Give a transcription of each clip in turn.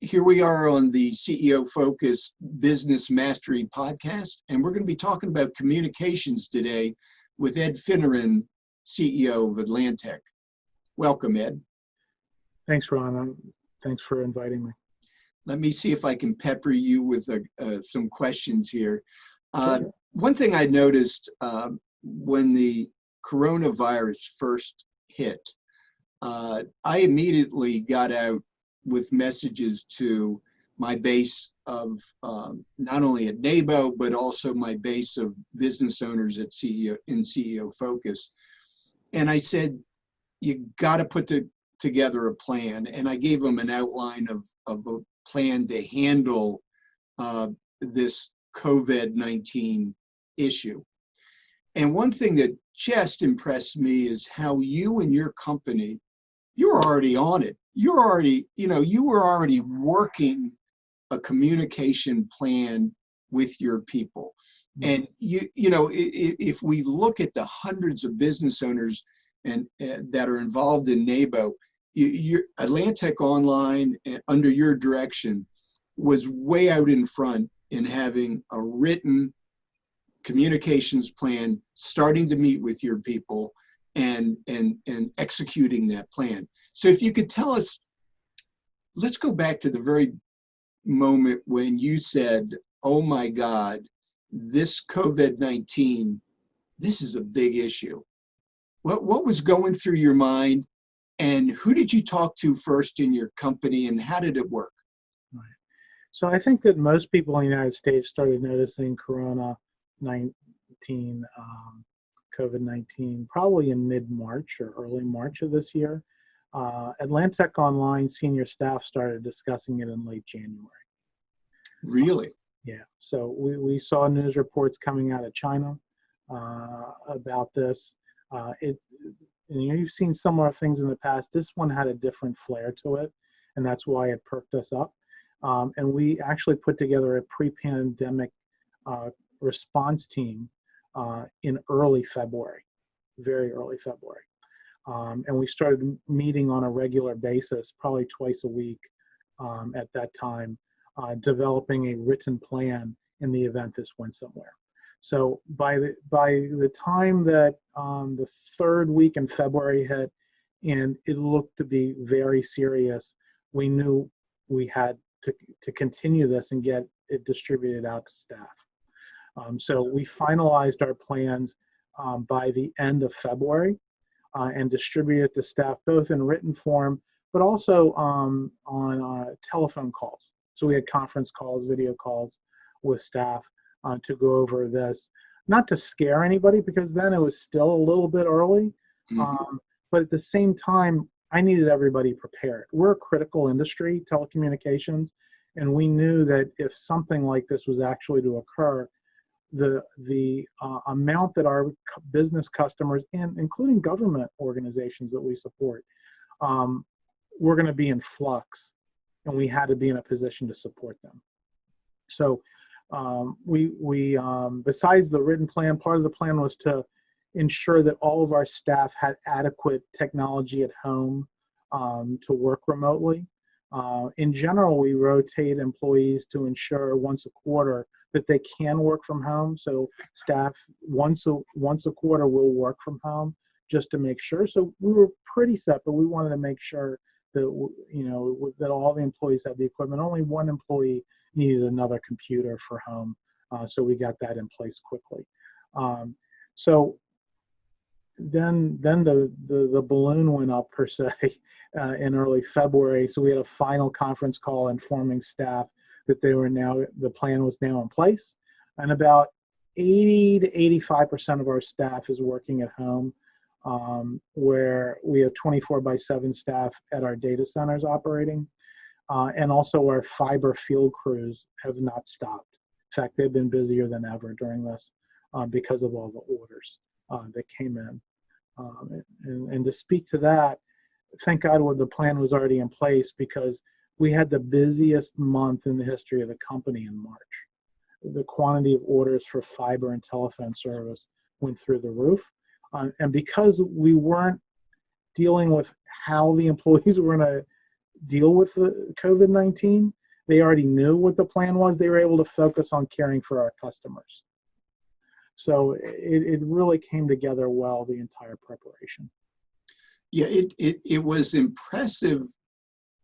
Here we are on the CEO Focused Business Mastery podcast, and we're going to be talking about communications today with Ed Fineran, CEO of Atlantech. Welcome, Ed. Thanks, Ron. Thanks for inviting me. Let me see if I can pepper you with some questions here. Sure. One thing I noticed when the coronavirus first hit, I immediately got out with messages to my base of not only at NABOE, but also my base of business owners at CEO Focus. And I said, you got to put together a plan. And I gave them an outline of a plan to handle this COVID-19 issue. And one thing that just impressed me is how you and your company, you're already on it. You were already working a communication plan with your people. And if we look at the hundreds of business owners and that are involved in NABOE, Atlantech Online, under your direction, was way out in front in having a written communications plan, starting to meet with your people and executing that plan. So if you could tell us, let's go back to the very moment when you said, oh my God, this COVID-19, this is a big issue. What was going through your mind, and who did you talk to first in your company, and how did it work? Right. So I think that most people in the United States started noticing COVID-19 probably in mid-March or early March of this year. Atlantech Online senior staff started discussing it in late January. Really? Yeah. So we saw news reports coming out of China about this. You've seen similar things in the past. This one had a different flair to it, and that's why it perked us up. And we actually put together a pre-pandemic response team in early February, very early February. And we started meeting on a regular basis, probably twice a week at that time, developing a written plan in the event this went somewhere. So by the time that the third week in February hit, and it looked to be very serious, we knew we had to continue this and get it distributed out to staff. So we finalized our plans by the end of February and distributed to staff both in written form, but also on telephone calls. So we had conference calls, video calls with staff to go over this, not to scare anybody, because then it was still a little bit early. But at the same time, I needed everybody prepared. We're a critical industry, telecommunications, and we knew that if something like this was actually to occur, the amount that our business customers, and including government organizations that we support, were going to be in flux, and we had to be in a position to support them. So we besides the written plan, part of the plan was to ensure that all of our staff had adequate technology at home to work remotely. In general, we rotate employees to ensure once a quarter that they can work from home. So staff once a quarter will work from home just to make sure. So we were pretty set, but we wanted to make sure that that all the employees had the equipment. Only one employee needed another computer for home, so we got that in place quickly. So then the balloon went up, per se, in early February. So we had a final conference call informing staff that the plan was now in place, and about 80 to 85% of our staff is working at home, where we have 24/7 staff at our data centers operating, and also our fiber field crews have not stopped. In fact, they've been busier than ever during this because of all the orders that came in. And to speak to that, thank God the plan was already in place, because we had the busiest month in the history of the company in March. The quantity of orders for fiber and telephone service went through the roof. And because we weren't dealing with how the employees were going to deal with the COVID-19. They already knew what the plan was. They were able to focus on caring for our customers. So it really came together well, the entire preparation. Yeah, it was impressive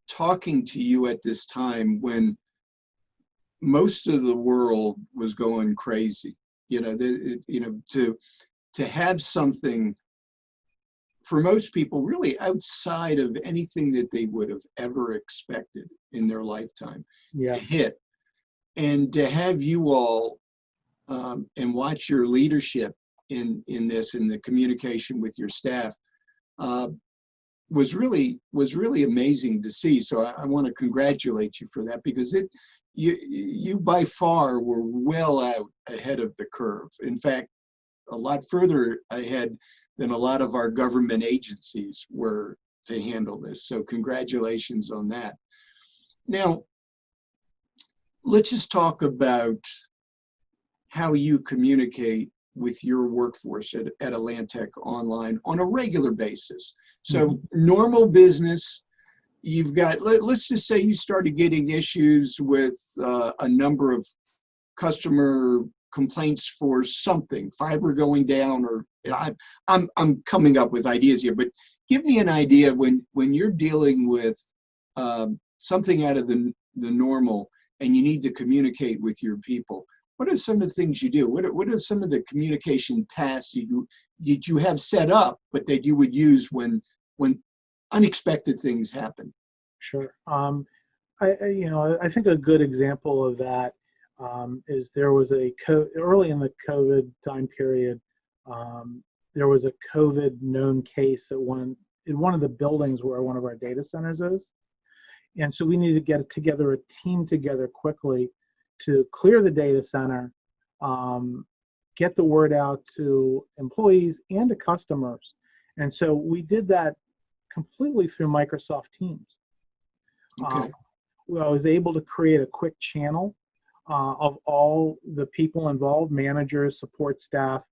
talking to you at this time when most of the world was going crazy. To have something for most people really outside of anything that they would have ever expected in their lifetime to hit, and to have you all and watch your leadership in this, in the communication with your staff, was really amazing to see. So I want to congratulate you for that, because you by far were well out ahead of the curve. In fact, a lot further ahead than a lot of our government agencies were to handle this. So congratulations on that. Now, let's just talk about how you communicate with your workforce at Atlantech Online on a regular basis. So normal business, you've got, let's just say you started getting issues with a number of customer complaints for something, fiber going down, or I'm coming up with ideas here, but give me an idea when you're dealing with something out of the normal and you need to communicate with your people. What are some of the things you do? What are some of the communication paths you have set up, but that you would use when unexpected things happen? Sure. I think a good example of that is there was early in the COVID time period, there was a COVID known case in one of the buildings where one of our data centers is. And so we needed to get a team together quickly to clear the data center, get the word out to employees and to customers. And so we did that completely through Microsoft Teams. Okay. I was able to create a quick channel of all the people involved, managers, support staff,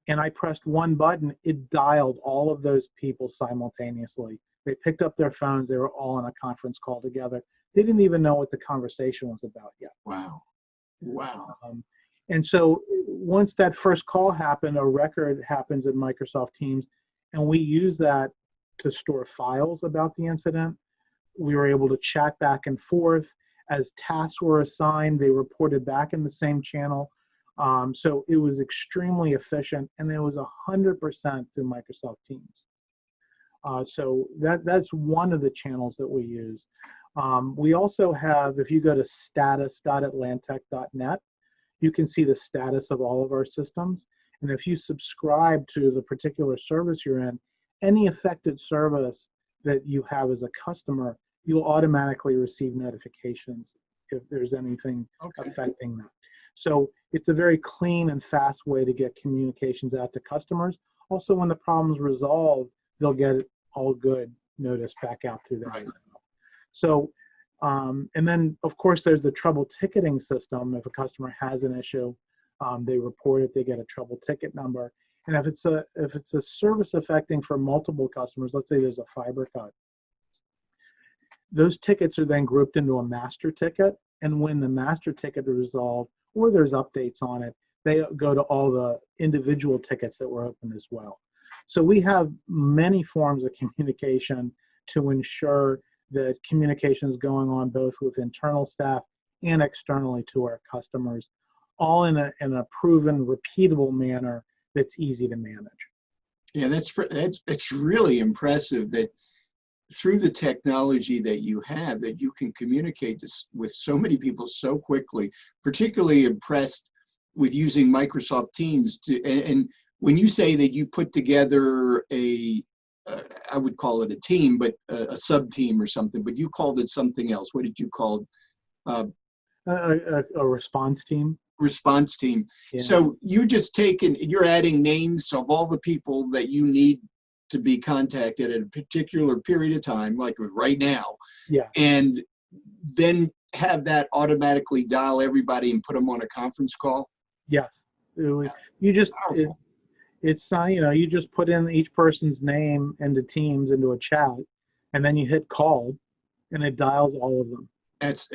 and I pressed one button, it dialed all of those people simultaneously. They picked up their phones, they were all on a conference call together. They didn't even know what the conversation was about yet. Wow. Wow. And so once that first call happened, a record happens in Microsoft Teams, and we use that to store files about the incident. We were able to chat back and forth. As tasks were assigned, they reported back in the same channel. So it was extremely efficient, and it was 100% through Microsoft Teams. So that's one of the channels that we use. We also have, if you go to status.atlantech.net, you can see the status of all of our systems. And if you subscribe to the particular service you're in, any affected service that you have as a customer, you'll automatically receive notifications if there's anything affecting that. So it's a very clean and fast way to get communications out to customers. Also, when the problem's resolved, they'll get all good notice back out through that. Right. So, and then of course there's the trouble ticketing system. If a customer has an issue, they report it, they get a trouble ticket number. And if it's a service affecting for multiple customers, let's say there's a fiber cut, those tickets are then grouped into a master ticket. And when the master ticket is resolved or there's updates on it, they go to all the individual tickets that were open as well. So we have many forms of communication to ensure that communication is going on both with internal staff and externally to our customers, all in a proven, repeatable manner that's easy to manage. Yeah, that's really impressive that through the technology that you have, that you can communicate this with so many people so quickly. Particularly impressed with using Microsoft Teams and when you say that you put together I would call it a team, but a sub-team or something, but you called it something else. What did you call it? A response team. Response team. Yeah. So you're adding names of all the people that you need to be contacted at a particular period of time, like right now. Yeah. And then have that automatically dial everybody and put them on a conference call. Yes. You just you just put in each person's name into Teams into a chat, and then you hit call, and it dials all of them. That's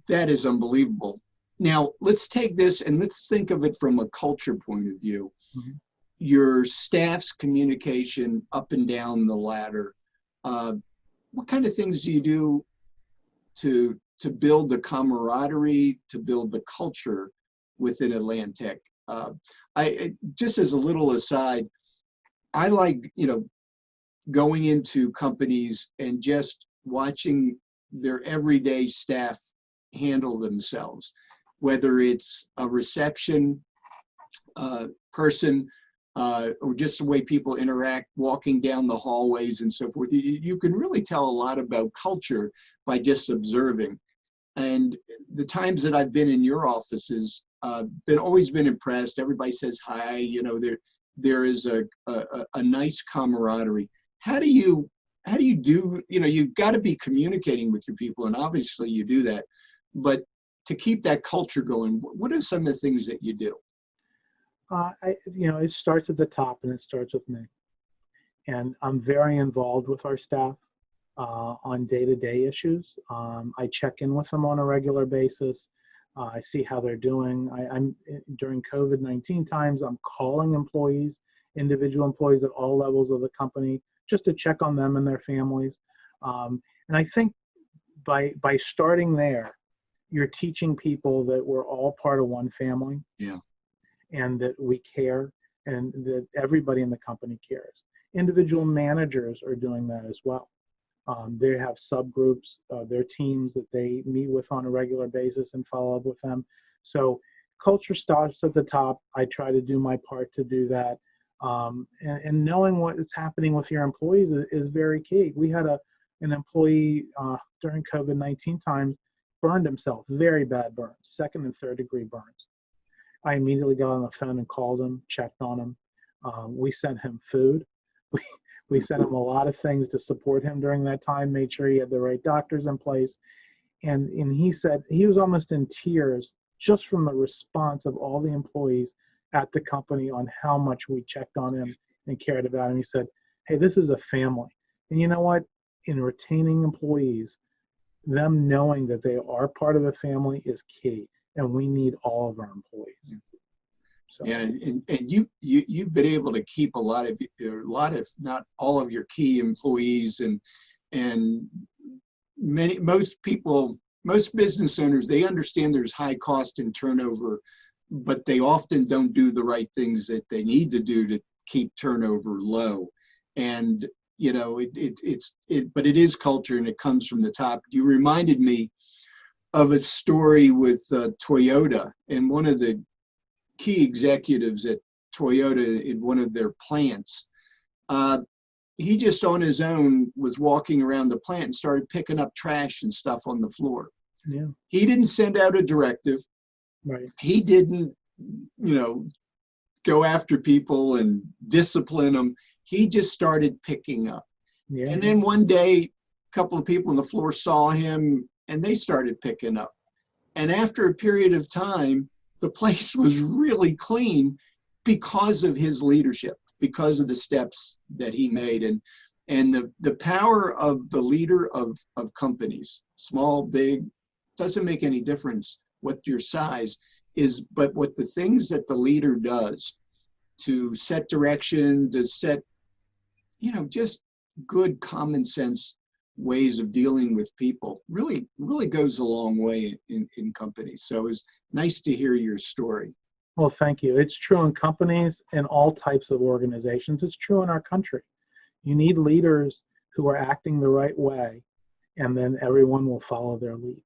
that is unbelievable. Now let's take this and let's think of it from a culture point of view. Mhm. Your staff's communication up and down the ladder. What kind of things do you do to build the camaraderie, to build the culture within Atlantech? I just as a little aside, I like, going into companies and just watching their everyday staff handle themselves, whether it's a reception person or just the way people interact walking down the hallways and so forth. You can really tell a lot about culture by just observing. And the times that I've been in your offices, always been impressed. Everybody says hi. There is a nice camaraderie. How do you do? You've got to be communicating with your people, and obviously you do that. But to keep that culture going, what are some of the things that you do? It starts at the top, and it starts with me. And I'm very involved with our staff on day-to-day issues. I check in with them on a regular basis. I see how they're doing. I'm during COVID-19 times, I'm calling employees, individual employees at all levels of the company, just to check on them and their families. And I think by starting there, you're teaching people that we're all part of one family. Yeah. And that we care, and that everybody in the company cares. Individual managers are doing that as well. They have subgroups, their teams that they meet with on a regular basis and follow up with them. So culture starts at the top. I try to do my part to do that. And knowing what is happening with your employees is very key. We had an employee during COVID-19 times burned himself, very bad burns, 2nd and 3rd degree burns. I immediately got on the phone and called him, checked on him. We sent him food. We sent him a lot of things to support him during that time, made sure he had the right doctors in place. And he said he was almost in tears just from the response of all the employees at the company on how much we checked on him and cared about him. He said, hey, this is a family. And you know what? In retaining employees, them knowing that they are part of a family is key. And we need all of our employees. So. Yeah, and you've been able to keep a lot of, if not all of your key employees, and most business owners, they understand there's high cost and turnover, but they often don't do the right things that they need to do to keep turnover low. And but it is culture, and it comes from the top. You reminded me of a story with Toyota, and one of the key executives at Toyota in one of their plants, he just on his own was walking around the plant and started picking up trash and stuff on the floor. Yeah. He didn't send out a directive. Right. He didn't, go after people and discipline them. He just started picking up. Yeah. And then one day, a couple of people on the floor saw him, and they started picking up. And after a period of time, the place was really clean because of his leadership, because of the steps that he made. And the power of the leader of companies, small, big, doesn't make any difference what your size is, but what the things that the leader does to set direction, to set, just good common sense ways of dealing with people really goes a long way in companies. So it's nice to hear your story. Well, thank you. It's true in companies and all types of organizations. It's true in our country. You need leaders who are acting the right way, and then everyone will follow their lead.